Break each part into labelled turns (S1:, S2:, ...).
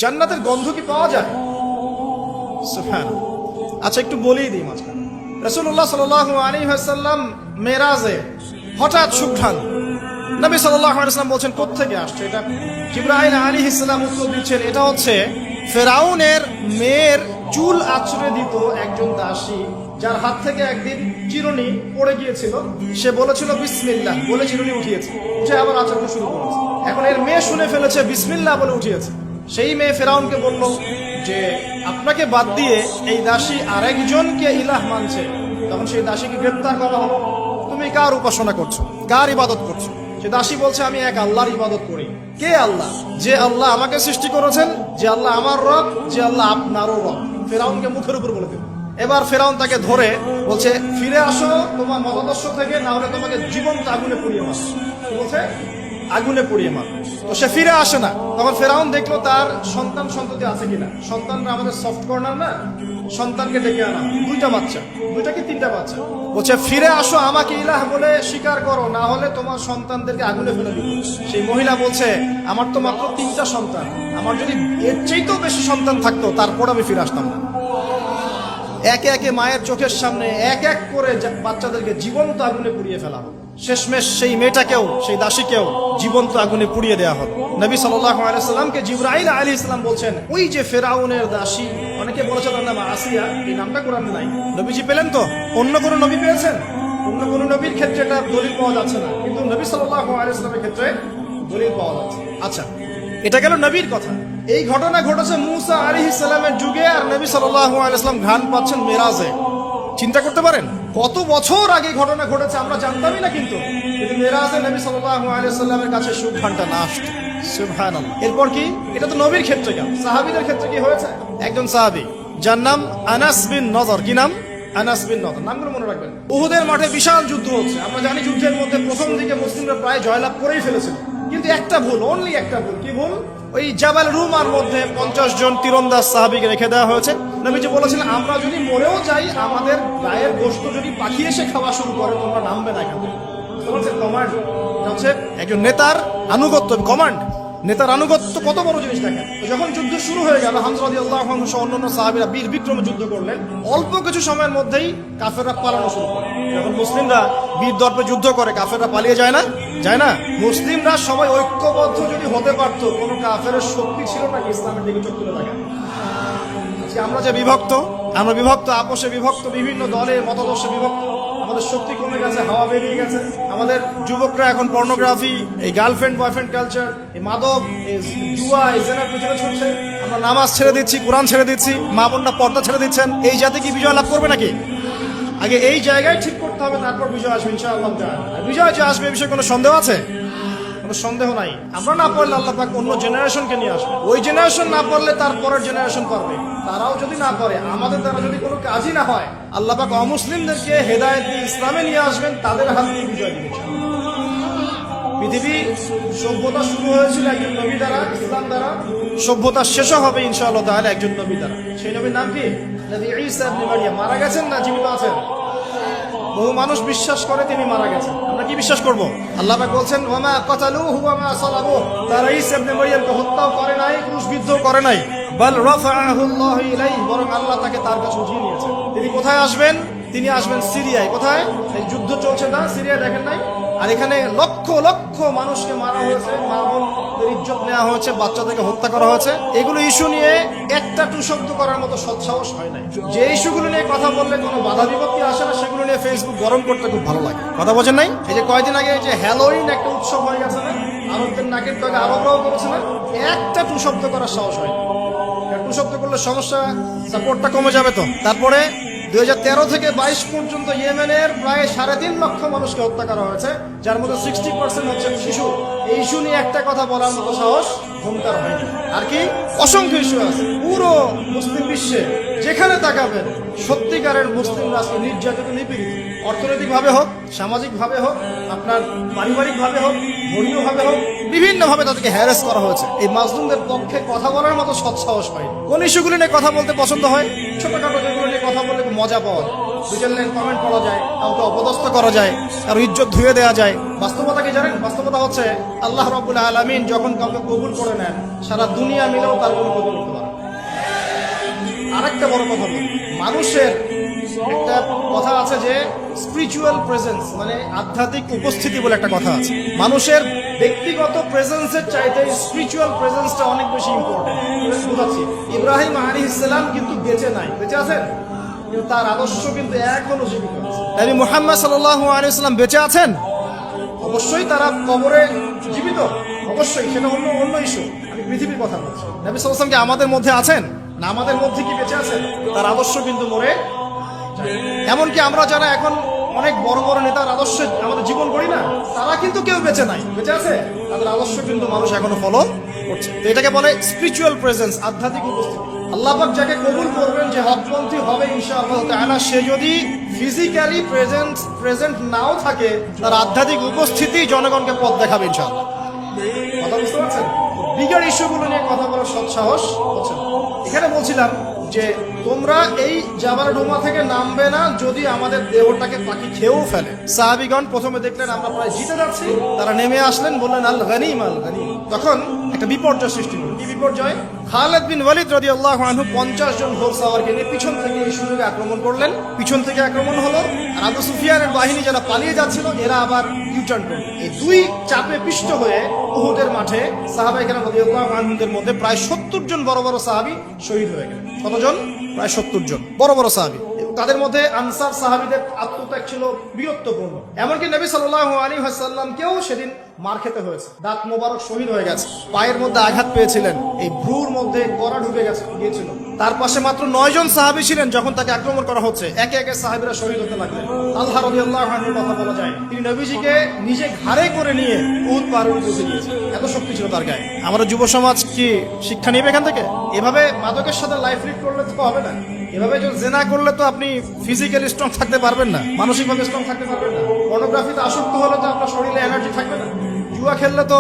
S1: জান্নাতের গন্ধ কি পাওয়া যায়? সুবহানাল্লাহ। আচ্ছা, একটু বলেই দিই মাঝখানে। রাসূলুল্লাহ সাল্লাল্লাহু আলাইহি ওয়াসাল্লাম মেরাজে হঠাৎ সুঘ্রাণ, নবী সাল্লাল্লাহু আলাইহি ওয়াসাল্লাম বলছেন কোত্থেকে আসছে এটা? জিবরাইল আলাইহিস সালাম উত্তর দিচ্ছেন, এটা হচ্ছে ফেরাউনের মেয়ের চুল আঁচড়ে দিত একজন দাসী, যার হাত থেকে একদিন চিরুনি পড়ে গিয়েছিল। সে বলেছিল বিসমিল্লাহ বলে চিরুনি উঠিয়েছে, উঠে আবার আচরণ শুরু করেছে। এখন এর মেয়ে শুনে ফেলেছে বিসমিল্লাহ বলে উঠিয়েছে। সেই মেয়ে ফেরাউনকে বলল যে আপনাকে বাদ দিয়ে এই দাসী আরেকজনকে ইলাহ মানছে। তখন সেই দাসীকে গ্রেপ্তার করা হলো। তুমি কার উপাসনা করছো, কার ইবাদত করছো? সে দাসী বলছে আমি এক আল্লাহর ইবাদত করি। কে আল্লাহ? যে আল্লাহ আমাকে সৃষ্টি করেছেন, যে আল্লাহ আমার রব, যে আল্লাহ আপনারও রব। ফেরাউনকে মুখের উপর বলে দিল। এবার ফেরাউন তাকে ধরে বলছে ফিরে আসো তোমার মতাদর্শ থেকে, না হলে তোমাকে জীবন্ত আগুনে পুড়িয়ে মার। বলছে আগুনে পুড়িয়ে মার। তো সে ফিরে আসে না। তখন ফেরাউন দেখলো তার সন্তান সন্ততি আছে কিনা। সন্তানরা আমাদের সফট কর্নার না, সন্তানকে ডেকে আনা, দুইটা বাচ্চা, দুইটা কি তিনটা বাচ্চা। বলছে ফিরে আসো, আমাকে ইলাহ বলে স্বীকার করো, না হলে তোমার সন্তানদেরকে আগুনে ফেলে দিবে। সেই মহিলা বলছে আমার তো মাত্র 3টা সন্তান, আমার যদি এর চাইতেও বেশি সন্তান থাকতো তারপর আমি ফিরে আসতাম না। একে একে মায়ের চোখের সামনে এক এক করে বাচ্চাদেরকে জীবন্ত আগুনে পুড়িয়ে ফেলা হলো। শেষমেশ সেই মেয়েটাকেও, সেই দাসীকেও জীবন্ত আগুনে পুড়িয়ে দেওয়া হলো। নবী সাল্লাল্লাহু আলাইহি ওয়াসাল্লামকে জিবরাইল আলাইহিস সালাম বলছেন ওই যে ফেরাউনের দাসী, অনেকে বলেছে তার নাম আসিয়া, এই নামটা কোরআনে নাই। নবীজি পেলেন তো? অন্য কোন নবী পেয়েছেন? অন্য কোন নবীর ক্ষেত্রে এটা দলিল পাওয়া যাচ্ছে না, কিন্তু নবী সাল্লাল্লাহু আলাইহি ওয়াসাল্লামের ক্ষেত্রে দলিল পাওয়া যাচ্ছে। আচ্ছা, এটা গেল নবীর কথা। এই ঘটনা ঘটেছে মূসা আলাইহিস সালামের যুগে, আর নবী সাল্লাল্লাহু আলাইহি ওয়াসাল্লাম ঘ্রাণ পাচ্ছেন মেরাজে। চিন্তা করতে পারেন কত বছর আগে ঘটনা ঘটেছে, আমরা জানতামই না। কিন্তু মেরাজে নবী সাল্লাল্লাহু আলাইহি ওয়াসাল্লামের কাছে সুঘ্রাণটা না আসতো। সুবহানাল্লাহ। এরপর কি? এটা তো নবীর ক্ষেত্রে গেল। সাহাবীদের ক্ষেত্রে কি হয়েছে? একজন সাহাবী যার নাম আনাস বিন নজর। কি নাম? আনাস বিন নজর। নামগুলো মনে রাখবেন। উহুদের মাঠে বিশাল যুদ্ধ হচ্ছে। আমরা জানি যুদ্ধের মধ্যে প্রথম দিকে মুসলিমরা প্রায় জয়লাভ করেই ফেলেছিল, কিন্তু একটা ভুল, অনলি একটা ভুল। কি ভুল? ওই জাবাল রুমার মধ্যে 50 জন তীরন্দাজ সাহাবীকে রেখে দেওয়া হয়েছে। নবীজি বলেছিলেন আমরা যদি মরেও যাই, আমাদের গায়ের গোশত যদি পাখি এসে খাওয়া শুরু করে, তোমরা নামবে না এখান থেকে। কমান্ড হচ্ছে একজন নেতার আনুগত্য। কমান্ড, নেতার আনুগত্য কত বড় জিনিস দেখেন। যখন যুদ্ধ শুরু হয়ে গেল, হামজা রাদিয়াল্লাহু আনহু সহ অন্যান্য সাহাবীরা বীর বিক্রমে যুদ্ধ করলেন। অল্প কিছু সময়ের মধ্যেই কাফেররা পালানো শুরু করে। যখন মুসলিমরা বীর দর্পে যুদ্ধ করে, কাফেররা পালিয়ে যায় না? যায় না? মুসলিমরা সবাই ঐক্যবদ্ধ যদি হতে পারত, কোনো কাফেরের শক্তি ছিল না কি ইসলামের দিকে চোখ তুলে দেখা। আমরা যে বিভক্ত, আমরা বিভক্ত, আপোষে বিভক্ত, বিভিন্ন দলে মতাদর্শে বিভক্ত। আমাদের শক্তি কমে গেছে, হাওয়া বেরিয়ে গেছে। আমাদের যুবকরা এখন পর্নোগ্রাফি, এই গার্লফ্রেন্ড বয়ফ্রেন্ড কালচার, এই মাদক, এই জুয়া, এই জেনার পিছনে ছুটছে। আমরা নামাজ ছেড়ে দিচ্ছি, কোরআন ছেড়ে দিচ্ছি, মা বোনরা পর্দা ছেড়ে দিচ্ছেন। এই জাতি কি বিজয় লাভ করবে নাকি? আগে এই জায়গায় ঠিক করতে হবে, তারপর বিজয় আসবে ইনশাআল্লাহ। বিজয় যে আসবে এ বিষয়ে কোনো সন্দেহ আছে? কোনো সন্দেহ নাই। আমরা না পড়লে আল্লাহ পাক অন্য জেনারেশনকে নিয়ে আসবে। ওই জেনারেশন না পড়লে তার পরের জেনারেশন পারবে। তারাও যদি না পারে, আমাদের দ্বারা যদি কোনো কাজই না হয়, আল্লাহ পাক অমুসলিমদেরকে হেদায়েত দিয়ে ইসলামে নিয়ে আসবেন, তাদের হাত দিয়ে বিজয় দিবেন। পৃথিবী সভ্যতা শুরু হয়েছিল একজন নবী দ্বারা, ইসলাম দ্বারা। সভ্যতা শেষও হবে ইনশাআল্লাহ তাআলা একজন নবী দ্বারা। সেই নবীর নাম কি? নবী ঈসা ইবনে মারইয়াম। মারা গেছেন না জীবিত আছেন? বহু মানুষ বিশ্বাস করে তিনি মারা গেছেন। আমরা কি বিশ্বাস করব? আল্লাহ পাক বলছেন ওয়ামা কাতালুহু ওয়ামা সালাবুহু, তারা ঈসা ইবনে মারইয়ামকে হত্যাও করে নাই, ক্রুশবিদ্ধও করে নাই। বাল রাফাআহু আল্লাহু ইলাইহি, বরং আল্লাহ তাকে তার কাছে উঠিয়ে নিয়েছেন। তিনি কোথায় আসবেন? তিনি আসবেন সিরিয়ায়। কোথায়? এই যুদ্ধ চলছে না, সিরিয়া দেখেন নাই? আর এখানে লক্ষ লক্ষ মানুষকে মারা হয়েছে, মা বোনদের ইজ্জত নেওয়া হয়েছে, বাচ্চাদেরকে হত্যা করা হয়েছে। এগুলো ইস্যু নিয়ে একটা টু শব্দ করার মতো সৎসাহস হয় নাই। যে ইস্যুগুলো নিয়ে কথা বললে কোনো বাধা বিপত্তি আসে না, সেগুলো নিয়ে ফেসবুক গরম করতে খুব ভালো লাগে। কথা বোঝেন নাই? এই যে কয়েকদিন আগে যে হ্যালোইন একটা উৎসব হয়ে গেছে না, আরবদের নাকের টকে আরবরাও করেছে না, একটা টু শব্দ করার সাহস হয়। টু শব্দ করলে সমস্যা, সাপোর্টটা কমে যাবে। তো তারপরে 2013 থেকে 22 পর্যন্ত ইয়েমেনের প্রায় 3.5 লক্ষ মানুষকে হত্যা করা হয়েছে, যার মধ্যে 60% হচ্ছে শিশু। এই ইস্যু নিয়ে একটা কথা বলার মতো সাহস ভূমিকার হয়নি। আর কি অসংখ্য ইস্যু আছে পুরো মুসলিম বিশ্বে, যেখানে তাকাবেন সত্যিকারের মুসলিমরা আজকে নির্যাতিত, নিপীড়িত। অর্থনৈতিকভাবে হোক, সামাজিকভাবে হোক, আপনার পারিবারিকভাবে হোক, ধর্মীয়ভাবে হোক, বিভিন্নভাবে তাদেরকে হ্যারাস করা হয়েছে। এই মাজলুমদের পক্ষে কথা বলার মতো সৎসাহস হয়। কোন ইস্যুগুলো নিয়ে কথা বলতে পছন্দ হয়? ছোটখাটো যেগুলো নিয়ে কথা বললে মজা পাওয়া যায়। দুইজন লাইন কমেন্ট করা যায়, কাউকে অপদস্থ করা যায়, কারো ইজ্জত ধুয়ে দেওয়া যায়। বাস্তবতা কি জানেন? বাস্তবতা হচ্ছে আল্লাহ রাব্বুল আলামিন যখন কাউকে কবুল করে নেন, সারা দুনিয়া মিলেও তার কোনো কবুল করতে পারে না। আরেকটা বড় কথা বলি, মানুষের একটা কথা আছে যে স্পিরিচুয়াল প্রেজেন্স, মানে আধ্যাত্মিক উপস্থিতি বলে একটা কথা আছে। মানুষের ব্যক্তিগত প্রেজেন্সের চাইতে স্পিরিচুয়াল প্রেজেন্সটা অনেক বেশি ইম্পর্টেন্ট। বুঝাচ্ছি, ইব্রাহিম আলাইহিস সালাম কিন্তু বেঁচে নাই, বেঁচে আছেন, কিন্তু তার আদর্শ কিন্তু এখনো জীবিত আছে। নবী মুহাম্মদ সাল্লাল্লাহু আলাইহি ওয়াসাল্লাম বেঁচে আছেন, অবশ্যই তারা কবরে জীবিত, অবশ্যই, সেটা অন্য ইস্যু। আমি পৃথিবীর কথা বলছি। নবী সাল্লাল্লাহু আলাইহি ওয়াসাল্লাম কি আমাদের মধ্যে আছেন না? আমাদের মধ্যে কি বেঁচে আছেন? তার আদর্শ কিন্তু মরে যায়। এমনকি আমরা যারা এখন অনেক বড় বড় নেতার আদর্শে আমাদের জীবন করি না, তারা কিন্তু কেউ বেঁচে নাই, বেঁচে আছে, তাদের আদর্শ কিন্তু মানুষ এখনো ফলো করছে। তো এটাকে বলে স্পিরিচুয়াল প্রেজেন্স, আধ্যাত্মিক উপস্থিতি। আল্লাহ পাক যাকে কবুল করবেন, যে হকপন্থী হবে ইনশাআল্লাহ তাআলা, সে যদি ফিজিক্যালি প্রেজেন্ট নাও থাকে, তার আধ্যাত্মিক উপস্থিতি জনগণকে পথ দেখাবে ইনশাআল্লাহ। কথা বুঝতে পারছেন? বিগার ইস্যুগুলো নিয়ে কথা বলার সৎসাহস হচ্ছে না। এখানে বলছিলাম যে তোমরা এই জাবাল ডোমা থেকে নামবে না যদি আমাদের দেহটাকে পাখি খেয়েও ফেলে। সাহাবীগণ প্রথমে দেখলেন আমরা প্রায় জিতে যাচ্ছি, তারা নেমে আসলেন, বললেন আল গনিম আল গনিম। তখন একটা বিপর্যয় সৃষ্টি হলো। কি বিপর্যয়? খালিদ বিন ওয়ালিদ রাদিয়াল্লাহু আনহু 50 জন ঘোড়সাওয়ারকে নিয়ে পিছন থেকে এই সুযোগে আক্রমণ করলেন। পিছন থেকে আক্রমণ হলো, আর আবু সুফিয়ানের বাহিনী যারা পালিয়ে যাচ্ছিল এরা আবার ইউটার্ন করল। এই দুই চাপে পিষ্ট হয়ে উহুদের মাঠে সাহাবায়ে কেরাম রাদিয়াল্লাহু আনহুদের মধ্যে প্রায় 70 জন বড় বড় সাহাবী শহীদ হয়ে গেলেন। কতজন? প্রায় 70 জন বড় বড় সাহাবী। তাদের মধ্যে আনসার সাহাবীদের আত্মত্যাগ ছিল বীরত্বপূর্ণ। এমনকি নবী সাল্লাল্লাহু আলাইহি ওয়াসাল্লামকেও সেদিন মার খেতে হয়েছে। দাঁত মোবারক শহীদ হয়ে গেছে, পায়ের মধ্যে আঘাত পেয়েছিলেন, এই ভ্রুর মধ্যে কড়া ঢুকে গিয়েছিল। তার পাশে মাত্র 9 জন সাহাবী ছিলেন যখন তাকে আক্রমণ করা হচ্ছে। একে একে সাহাবীরা শহীদ হতে লাগলেন। তালহা রাদিয়াল্লাহু আনহুর কথা বলা যায়, তিনি নবীজিকে নিজে ঘাড়ে করে নিয়ে উহুদ পাহাড়ে পৌঁছে দিয়েছেন, এত শক্তি ছিল তার গায়ে। আমাদের যুব সমাজ কি শিক্ষা নেবে এখান থেকে? এভাবে মাদকের সাথে লাইফ লিড করলে তো হবে না। এভাবে যদি জেনা করলে তো আপনি ফিজিক্যালি স্ট্রং থাকতে পারবেন না, মানসিকভাবে স্ট্রং থাকতে পারবেন না। পর্নোগ্রাফিতে আসক্ত হলে তো আপনার শরীরে এনার্জি থাকবে না। জুয়া খেললে তো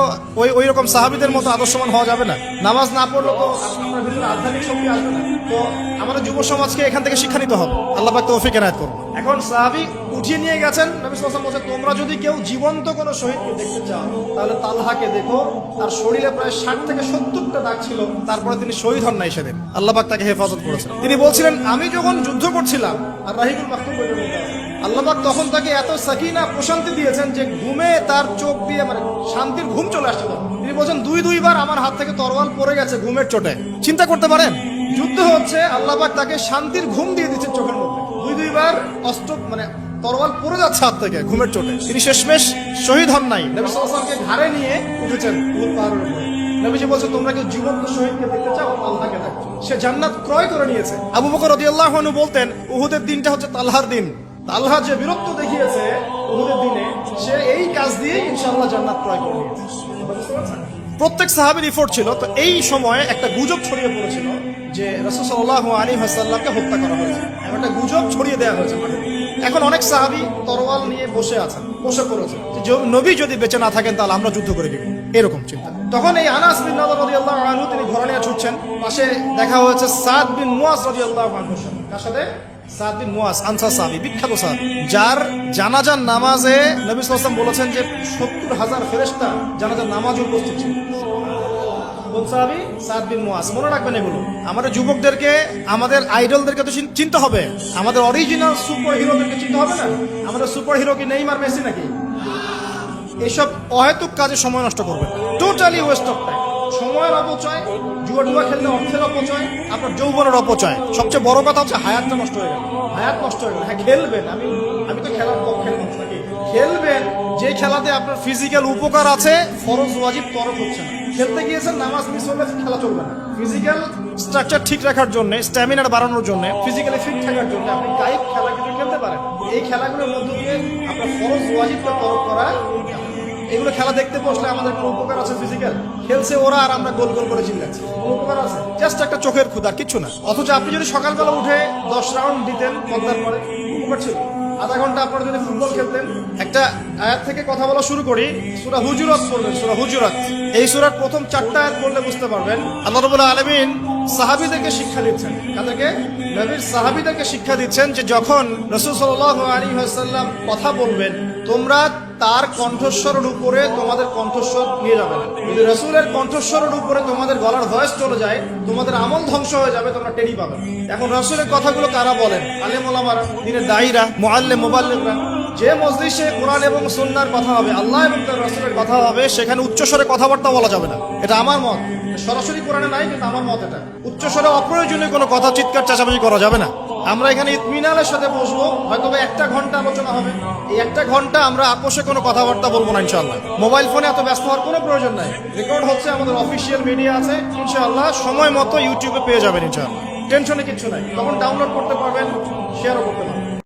S1: ওই রকম সাহাবীদের মতো আদর্শমান হওয়া যাবে না। নামাজ না পড়লে তো আপনার ভিতরে আধ্যাত্মিক শক্তি আসবে না। তো আমাদের যুব সমাজকে এখান থেকে শিক্ষা নিতে হবে। আল্লাহ পাক তৌফিক এনায়েত করুন। এখন সাহাবী উঠিয়ে নিয়ে গেছেন। নবী সাল্লাল্লাহু আলাইহি ওয়াসাল্লাম বলেছেন, তোমরা যদি কেউ জীবন্ত কোনো শহীদকে দেখতে চাও তাহলে তালহাকে দেখো। তার শরীরে প্রায় 60 থেকে 70টা দাগ ছিল, তারপরে তিনি শহীদ হন নাই সেদিন। আল্লাহ পাক তাকে হেফাজত করেছেন। তিনি বলছিলেন, আমি যখন যুদ্ধ করছিলাম, আর রাহিকুল মাকতুম বইয়ের মধ্যে আছে, আল্লাহ পাক তখন তাকে এত সাকিনা প্রশান্তি দিয়েছেন যে ঘুমে তার চোখ দিয়ে মানে শান্তির ঘুম চলে আসছিল। তিনি বলছেন, দুইবার আমার হাত থেকে তরোয়াল পড়ে গেছে ঘুমের চোটে। চিন্তা করতে পারেন, যুদ্ধ হচ্ছে, আল্লাহ পাক তাকে শান্তির ঘুম দিয়ে দিচ্ছেন চোখের মধ্যে। দুইবার অস্ত্র মানে তরোয়াল পড়ে যাচ্ছে হাত থেকে ঘুমের চোটে। তিনি শেষমেশ শহীদ হন নাই। নবী সাল্লাল্লাহু আলাইহি ওয়াসাল্লামকে ঘাড়ে নিয়ে উঠেছেন উহুদ পাহাড়ের উপরে। নবীজি বলছে, তোমরা কি জীবন্ত শহীদকে দেখতে চাও? তালহাকে দেখো। সে জান্নাত ক্রয় করে নিয়েছে। আবু বকর রাদিয়াল্লাহু আনহু বলতেন, উহুদের দিনটা হচ্ছে তালহার দিন। তালহা যে বীরত্ব দেখিয়েছে উহুদের দিনে, সে এই কাজ দিয়ে ইনশাআল্লাহ জান্নাত ক্রয় করে নিয়েছে। প্রত্যেক সাহাবীর এফোর্ট ছিল। তো এই সময়ে একটা গুজব ছড়িয়ে পড়েছিল যে রাসূল সাল্লাল্লাহু আলাইহি ওয়াসাল্লামকে হত্যা করা হয়েছে। একটা গুজব ছড়িয়ে দেওয়া হয়েছে। এখন অনেক সাহাবী তরোয়াল নিয়ে বসে পড়েছে যে নবী যদি বেঁচে না থাকেন তাহলে আমরা যুদ্ধ করে দিব, এরকম চিন্তা। তখন এই আনাস বিন নাদর রাদিয়াল্লাহু আনহু তিনি ঘোড়া নিয়ে ছুটছেন। পাশে দেখা হয়েছে সাদ বিন মুয়াজ রাদিয়াল্লাহু আনহুর সাথে। কার সাথে? সাদ বিন মুয়াজ, আনসার সাহাবী, বিখ্যাত সাহাবী, যার জানাজার নামাজে নবী সাল্লাল্লাহু আলাইহি ওয়াসাল্লাম বলেছেন যে 70,000 ফেরেশতা জানাজার নামাজে উপস্থিত ছিল। কোন সাহাবী? সাদ বিন মুয়াজ। মনে রাখবেন এগুলো। আমাদের যুবকদেরকে, আমাদের আইডলদেরকে তো চিনতে হবে, আমাদের অরিজিনাল সুপার হিরোদেরকে চিনতে হবে না। আমাদের সুপার হিরো কি নেইমার, মেসি নাকি? এইসব অহেতুক কাজে সময় নষ্ট করবেন, টোটালি ওয়েস্ট অফ টাইম। সময়ের অপচয়, জুয়া খেললে অর্থের অপচয়, আপনার যৌবনের অপচয়। সবচেয়ে বড় কথা হচ্ছে হায়াতটা নষ্ট হয়ে গেল। হায়াত নষ্ট হয়ে গেল। হ্যাঁ, খেলবেন, আমি তো খেলার পক্ষে নাকি, খেলবেন যে খেলাতে আপনার ফিজিক্যাল উপকার আছে, ফরজ ওয়াজিব তরফ হচ্ছে না। খেলতে গিয়েছেন, নামাজ মিস হলে খেলা চলবে না। ফিজিক্যাল স্ট্রাকচার ঠিক রাখার জন্য, স্ট্যামিনার বাড়ানোর জন্য, ফিজিক্যালি ফিট থাকার জন্য আপনি কায়িক খেলা কিছু খেলতে পারেন। এই খেলাগুলোর মধ্য দিয়ে আপনার ফরজ ওয়াজিবটা তরফ করা। এগুলো খেলা দেখতে বসলে আমাদের কোনো উপকার আছে? ফিজিক্যাল খেলছে ওরা আর আমরা গোল গোল করে চিল্লাচ্ছি, কোনো উপকার আছে? জাস্ট একটা চোখের ক্ষুধা, কিচ্ছু না। অথচ আপনি যদি সকালবেলা উঠে 10 রাউন্ড দিতেন পদ্মার পরে, উপকার ছিল। আধা ঘন্টা আপনারা যদি ফুটবল খেলতেন। একটা আয়াত থেকে কথা বলা শুরু করি। সূরা হুজুরাত পড়বেন, সূরা হুজুরাত। এই সূরার প্রথম 4টা আয়াত পড়লে বুঝতে পারবেন আল্লাহ রাব্বুল আলামিন সাহাবীদেরকে শিক্ষা দিচ্ছেন। কাদেরকে? নবীর সাহাবীদেরকে শিক্ষা দিচ্ছেন যে যখন রাসূল সাল্লাল্লাহু আলাইহি ওয়াসাল্লাম কথা বলবেন, তোমরা তার কণ্ঠস্বরের উপরে তোমাদের কণ্ঠস্বর নিয়ে যাবে না। যদি রাসূলের কণ্ঠস্বরের উপরে তোমাদের গলার ভয়েস চলে যায়, তোমাদের আমল ধ্বংস হয়ে যাবে, তোমরা টেরি পাবে না। এখন রাসূলের কথাগুলো কারা বলেন? আলেম ওলামারা, দিনের দায়ীরা, মুআল্লিম, মুবাল্লিগরা। যে মজলিসে কোরআন এবং সুন্নাহর কথা হবে, আল্লাহ এবং তার রাসূলের কথা হবে, সেখানে উচ্চস্বরে কথাবার্তা বলা যাবে না। এটা আমার মত, সরাসরি কোরআনে নাই, কিন্তু আমার মত এটা। উচ্চস্বরে অপ্রয়োজনীয় কোনো কথা চিৎকার চেঁচামেচি করা যাবে না। আমরা এখানে ইতমিনানের সাথে বসবো, হয়তো 1 ঘন্টা আলোচনা হবে। এই 1 ঘন্টা আমরা আপোষে কোনো কথাবার্তা বলবো না ইনশাআল্লাহ। মোবাইল ফোনে এত ব্যস্ত হওয়ার কোনো প্রয়োজন নাই। রেকর্ড হচ্ছে, আমাদের অফিসিয়াল মিডিয়া আছে, ইনশাআল্লাহ সময় মতো ইউটিউবে পেয়ে যাবেন ইনশাআল্লাহ। টেনশনে কিচ্ছু নাই, তখন ডাউনলোড করতে পারবেন, শেয়ারও করতে পারবেন।